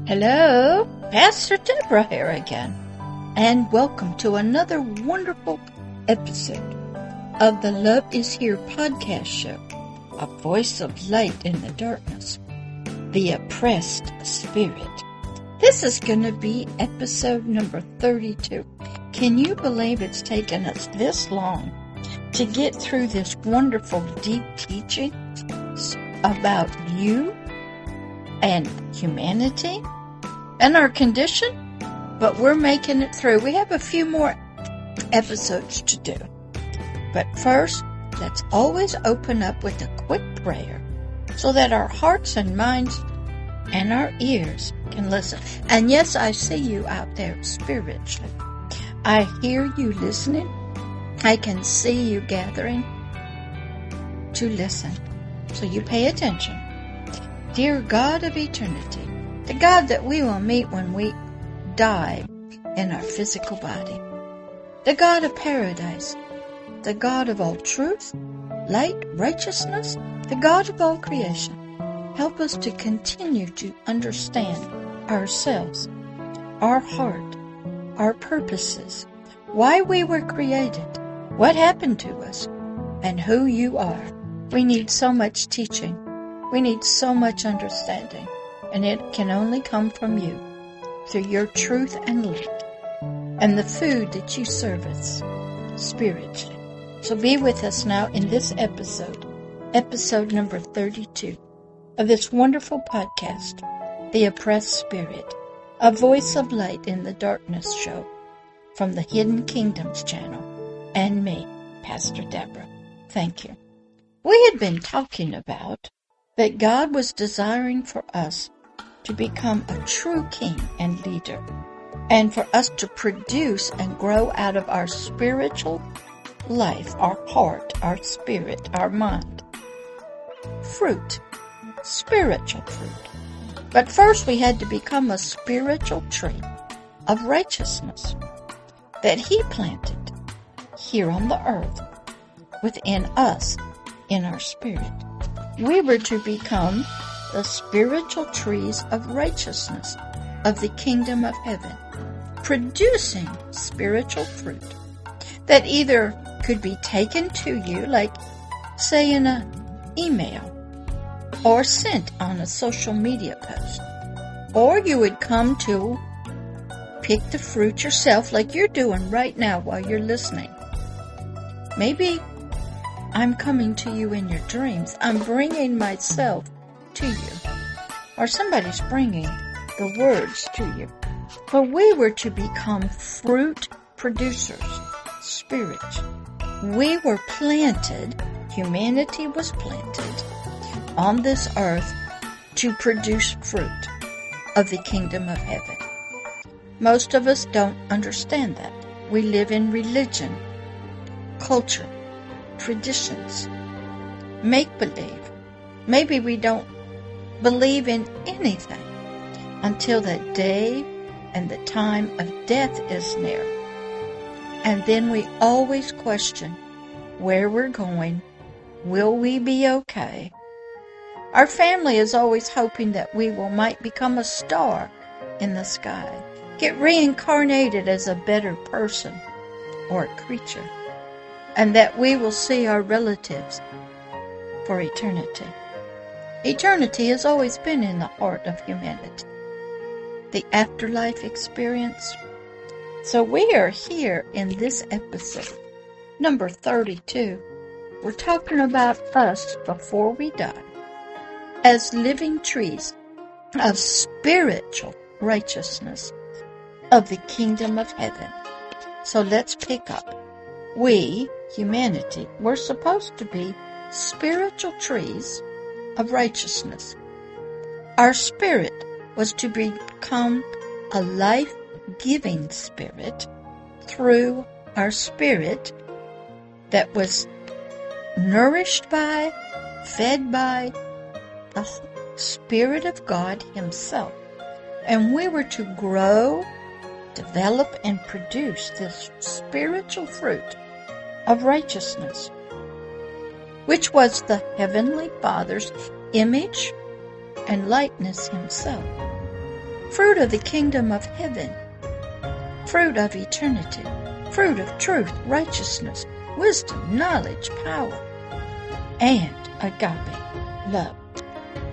Hello, Pastor Deborah here again, and welcome to another wonderful episode of the Love is Here podcast show, a voice of light in the darkness, the oppressed spirit. This is going to be episode number 32. Can you believe it's taken us this long to get through this wonderful deep teaching about you and humanity and our condition? But we're making it through. We have a few more episodes to do. But first, let's always open up with a quick prayer so that our hearts and minds and our ears can listen. And yes, I see you out there spiritually. I hear you listening. I can see you gathering to listen. So you pay attention. Dear God of eternity, the God that we will meet when we die in our physical body, the God of paradise, the God of all truth, light, righteousness, the God of all creation, help us to continue to understand ourselves, our heart, our purposes, why we were created, what happened to us, and who you are. We need so much teaching. We need so much understanding, and it can only come from you, through your truth and light, and the food that you serve us spiritually. So be with us now in this episode number 32 of this wonderful podcast, The Oppressed Spirit, a voice of light in the darkness show from the Hidden Kingdoms channel, and me, Pastor Deborah. Thank you. We had been talking about that God was desiring for us to become a true king and leader, and for us to produce and grow out of our spiritual life, our heart, our spirit, our mind. Fruit, spiritual fruit. But first we had to become a spiritual tree of righteousness that He planted here on the earth within us, in our spirit. We were to become the spiritual trees of righteousness of the kingdom of heaven, producing spiritual fruit that either could be taken to you, like, say, in an email, or sent on a social media post, or you would come to pick the fruit yourself, like you're doing right now while you're listening. Maybe I'm coming to you in your dreams. I'm bringing myself to you. Or somebody's bringing the words to you. But we were to become fruit producers, spiritual. We were planted, humanity was planted on this earth to produce fruit of the kingdom of heaven. Most of us don't understand that. We live in religion, culture, traditions, make-believe. Maybe we don't believe in anything until that day and the time of death is near. And then we always question where we're going. Will we be okay? Our family is always hoping that we might become a star in the sky, get reincarnated as a better person or a creature, and that we will see our relatives for eternity. Eternity has always been in the heart of humanity, the afterlife experience. So we are here in this episode, number 32. We're talking about us before we die as living trees of spiritual righteousness of the kingdom of heaven. So let's pick up. We, humanity, we're supposed to be spiritual trees of righteousness. Our spirit was to become a life-giving spirit through our spirit that was nourished by, fed by the Spirit of God Himself. And we were to grow, develop, and produce this spiritual fruit of righteousness, which was the Heavenly Father's image and likeness Himself. fruit of the kingdom of heaven, fruit of eternity, fruit of truth, righteousness, wisdom, knowledge, power, and agape love.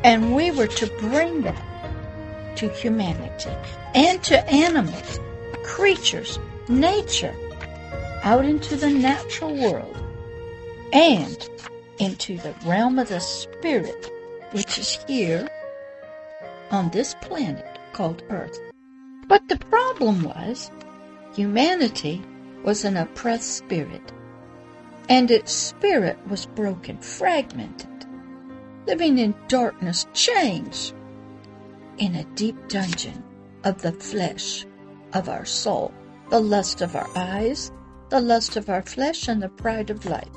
And we were to bring that to humanity and to animals, creatures, nature, out into the natural world and into the realm of the spirit, which is here on this planet called Earth. But the problem was humanity was an oppressed spirit, and its spirit was broken, fragmented, living in darkness, chains, in a deep dungeon of the flesh of our soul, the lust of our eyes, the lust of our flesh, and the pride of life.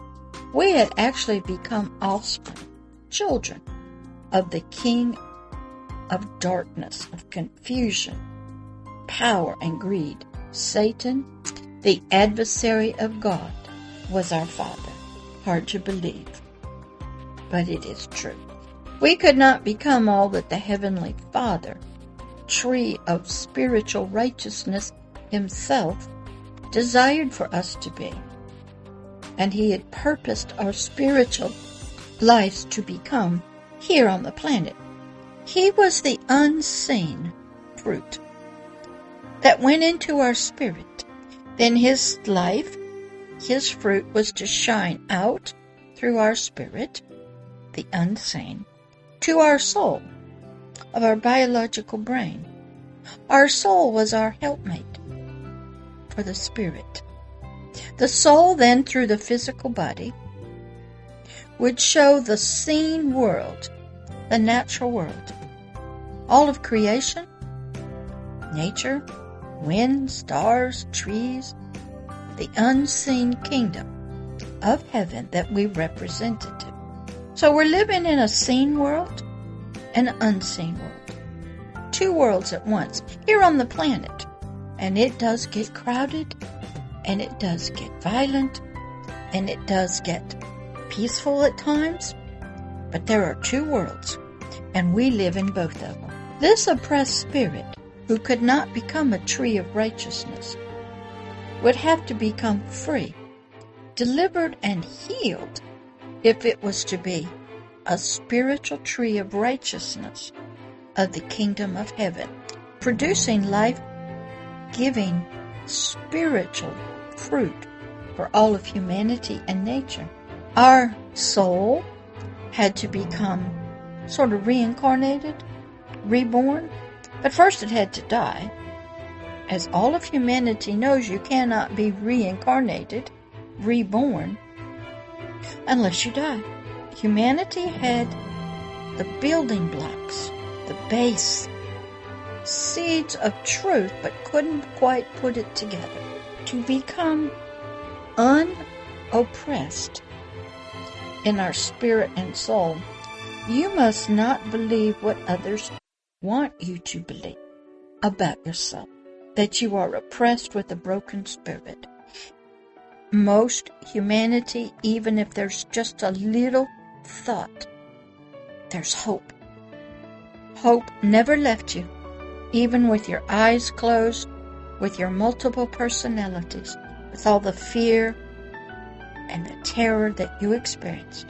We had actually become offspring, children of the king of darkness, of confusion, power, and greed. Satan, the adversary of God, was our father. Hard to believe, but it is true. We could not become all that the Heavenly Father, tree of spiritual righteousness himself, desired for us to be. And he had purposed our spiritual lives to become here on the planet. He was the unseen fruit that went into our spirit. Then his life, his fruit, was to shine out through our spirit, the unseen, to our soul of our biological brain. Our soul was our helpmate for the spirit. The soul then, through the physical body, would show the seen world, the natural world, all of creation, nature, wind, stars, trees, the unseen kingdom of heaven that we represented. So we're living in a seen world and an unseen world. Two worlds at once here on the planet. And it does get crowded, and it does get violent, and it does get peaceful at times. But there are two worlds, and we live in both of them. This oppressed spirit, who could not become a tree of righteousness, would have to become free, delivered, and healed if it was to be a spiritual tree of righteousness of the kingdom of heaven, producing life-giving spiritual fruit for all of humanity and nature. Our soul had to become sort of reincarnated, reborn, but first it had to die. As all of humanity knows, you cannot be reincarnated, reborn, unless you die. Humanity had the building blocks, the base, seeds of truth, but couldn't quite put it together. To become unoppressed in our spirit and soul, you must not believe what others want you to believe about yourself, that you are oppressed with a broken spirit. Most humanity, even if there's just a little thought, there's hope. Hope never left you, even with your eyes closed, with your multiple personalities, with all the fear and the terror that you experienced.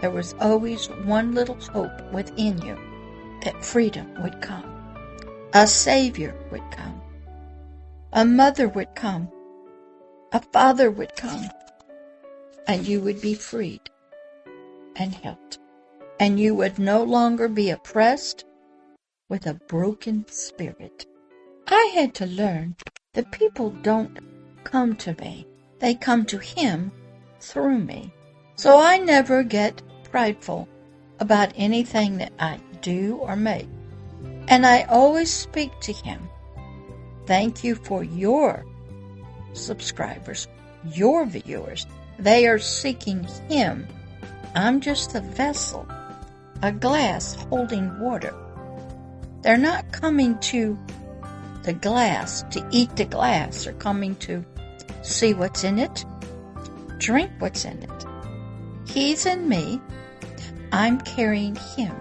There was always one little hope within you that freedom would come. A Savior would come. A mother would come. A father would come. And you would be freed and helped. And you would no longer be oppressed with a broken spirit. I had to learn that people don't come to me. They come to Him through me. So I never get prideful about anything that I do or make. And I always speak to Him. Thank you for your subscribers, your viewers. They are seeking Him. I'm just a vessel, a glass holding water. They're not coming to the glass to eat the glass, or coming to see what's in it, drink what's in it. He's in me. I'm carrying Him.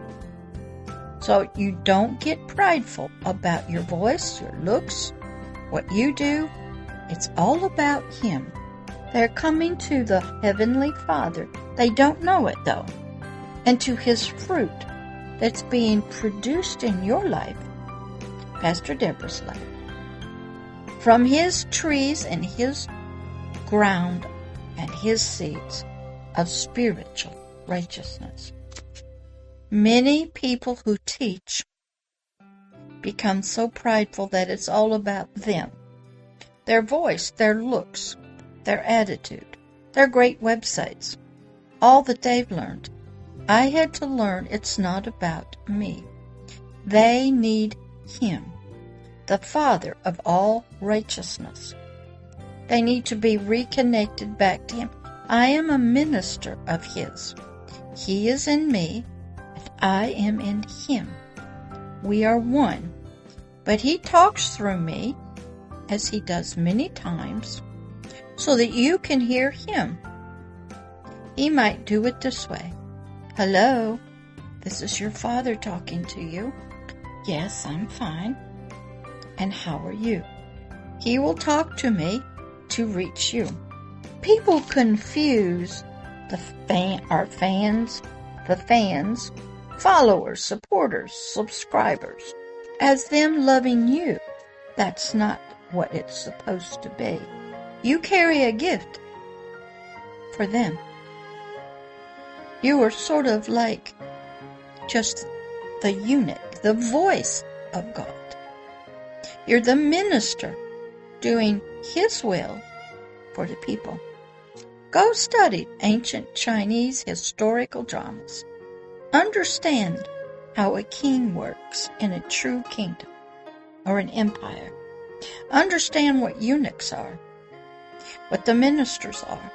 So you don't get prideful about your voice, your looks, what you do. It's all about Him. They're coming to the Heavenly Father. They don't know it, though. And to His fruit that's being produced in your life, Pastor Deborah's life, from His trees and His ground and His seeds of spiritual righteousness. Many people who teach become so prideful that it's all about them. Their voice, their looks, their attitude, their great websites, all that they've learned. I had to learn it's not about me. They need Him, the Father of all righteousness. They need to be reconnected back to Him. I am a minister of His. He is in me, and I am in Him. We are one. But He talks through me, as He does many times, so that you can hear Him. He might do it this way. Hello, this is your Father talking to you. Yes, I'm fine. And how are you? He will talk to me to reach you. People confuse our fans, followers, supporters, subscribers, as them loving you. That's not what it's supposed to be. You carry a gift for them. You are sort of like just the eunuch, the voice of God. You're the minister doing His will for the people. Go study ancient Chinese historical dramas. Understand how a king works in a true kingdom or an empire. Understand what eunuchs are, what the ministers are,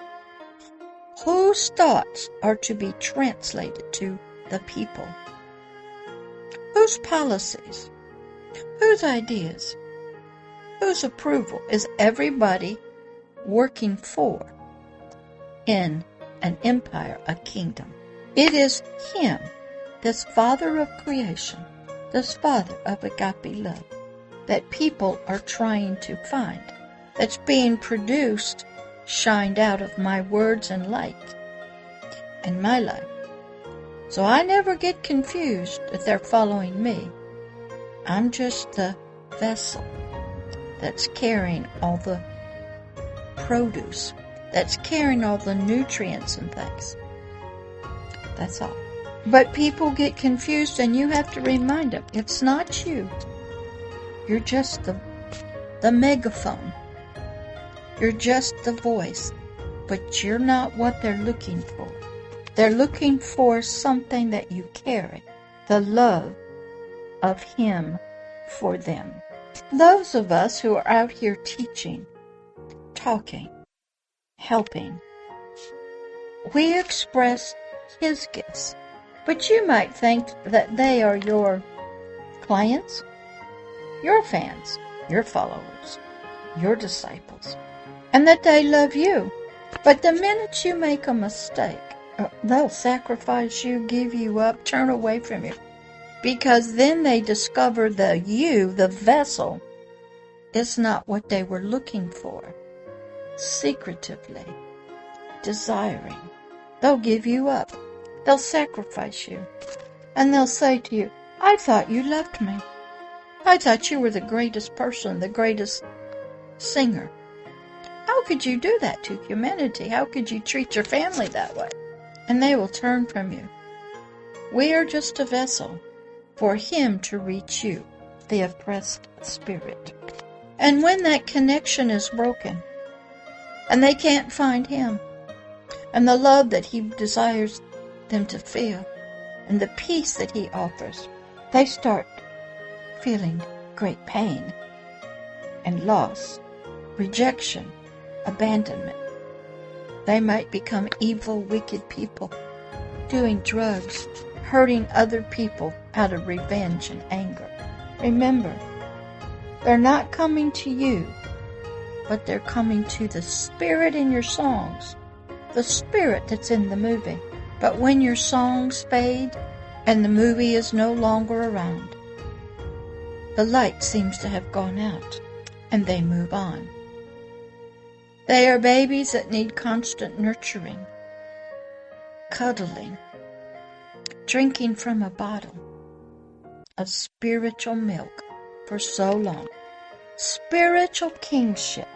whose thoughts are to be translated to the people, whose policies, whose ideas, whose approval is everybody working for in an empire, a kingdom. It is Him, this Father of creation, this Father of Agape Love, that people are trying to find, that's being produced, shined out of my words and light in my life. So I never get confused that they're following me. I'm just the vessel that's carrying all the produce, that's carrying all the nutrients and things. That's all. But people get confused, and you have to remind them, it's not you. You're just the megaphone. You're just the voice, but you're not what they're looking for. They're looking for something that you carry, the love of Him for them. Those of us who are out here teaching, talking, helping, we express His gifts. But you might think that they are your clients, your fans, your followers, your disciples, and that they love you. But the minute you make a mistake, they'll sacrifice you, give you up, turn away from you. Because then they discover that you, the vessel, is not what they were looking for. Secretively, desiring. They'll give you up. They'll sacrifice you. And they'll say to you, I thought you loved me. I thought you were the greatest person, the greatest singer. How could you do that to humanity? How could you treat your family that way? And they will turn from you. We are just a vessel for Him to reach you, the oppressed spirit. And when that connection is broken, and they can't find Him, and the love that He desires them to feel, and the peace that He offers, they start feeling great pain and loss, rejection, abandonment. They might become evil, wicked people, doing drugs, hurting other people out of revenge and anger. Remember, they're not coming to you, but they're coming to the spirit in your songs, the spirit that's in the movie. But when your songs fade and the movie is no longer around. The light seems to have gone out, and they move on. They are babies that need constant nurturing, cuddling, drinking from a bottle of spiritual milk for so long. Spiritual kingship,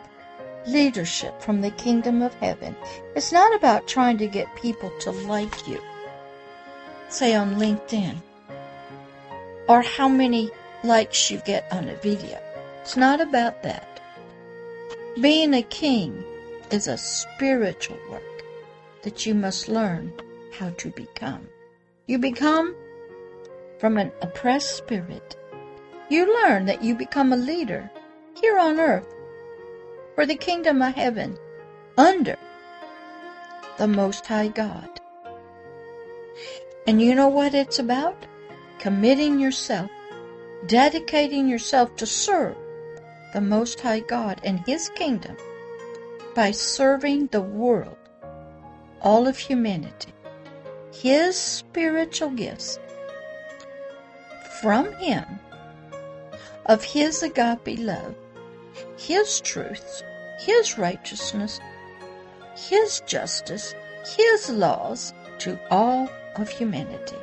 leadership from the kingdom of heaven. It's not about trying to get people to like you, say on LinkedIn, or how many likes you get on a video. It's not about that. Being a king is a spiritual work that you must learn how to become. You become from an oppressed spirit. You learn that you become a leader here on earth for the kingdom of heaven under the Most High God. And you know what it's about? Committing yourself, dedicating yourself to serve the Most High God and His kingdom by serving the world, all of humanity, His spiritual gifts from Him, of His agape love, His truths, His righteousness, His justice, His laws to all of humanity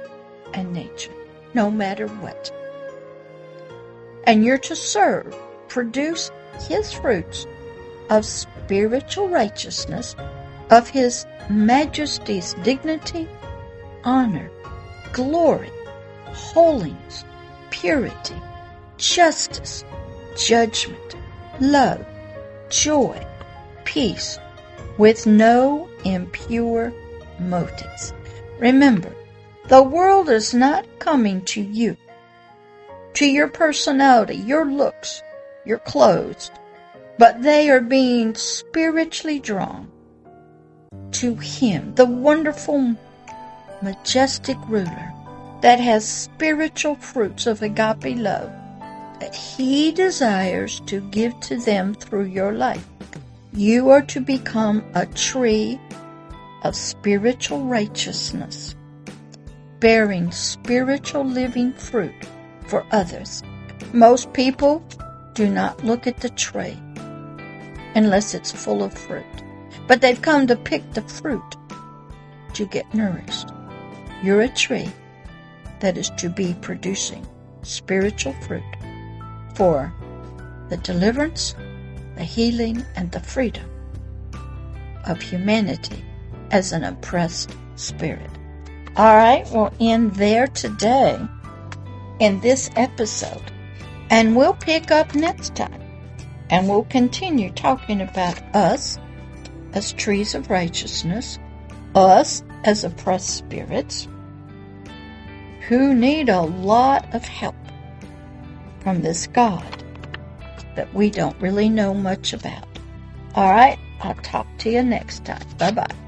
and nature, no matter what. And you're to serve, produce His fruits of spiritual righteousness, of His Majesty's dignity, honor, glory, holiness, purity, justice, judgment, love, joy, peace, with no impure motives. Remember, the world is not coming to you, to your personality, your looks, your clothes, but they are being spiritually drawn to Him, the wonderful, majestic ruler that has spiritual fruits of agape love that He desires to give to them through your life. You are to become a tree of spiritual righteousness, bearing spiritual living fruit for others. Most people do not look at the tree unless it's full of fruit, but they've come to pick the fruit to get nourished. You're a tree that is to be producing spiritual fruit for the deliverance, the healing, and the freedom of humanity as an oppressed spirit. All right, we'll end there today in this episode, and we'll pick up next time, and we'll continue talking about us as trees of righteousness, us as oppressed spirits who need a lot of help from this God that we don't really know much about. All right, I'll talk to you next time. Bye-bye.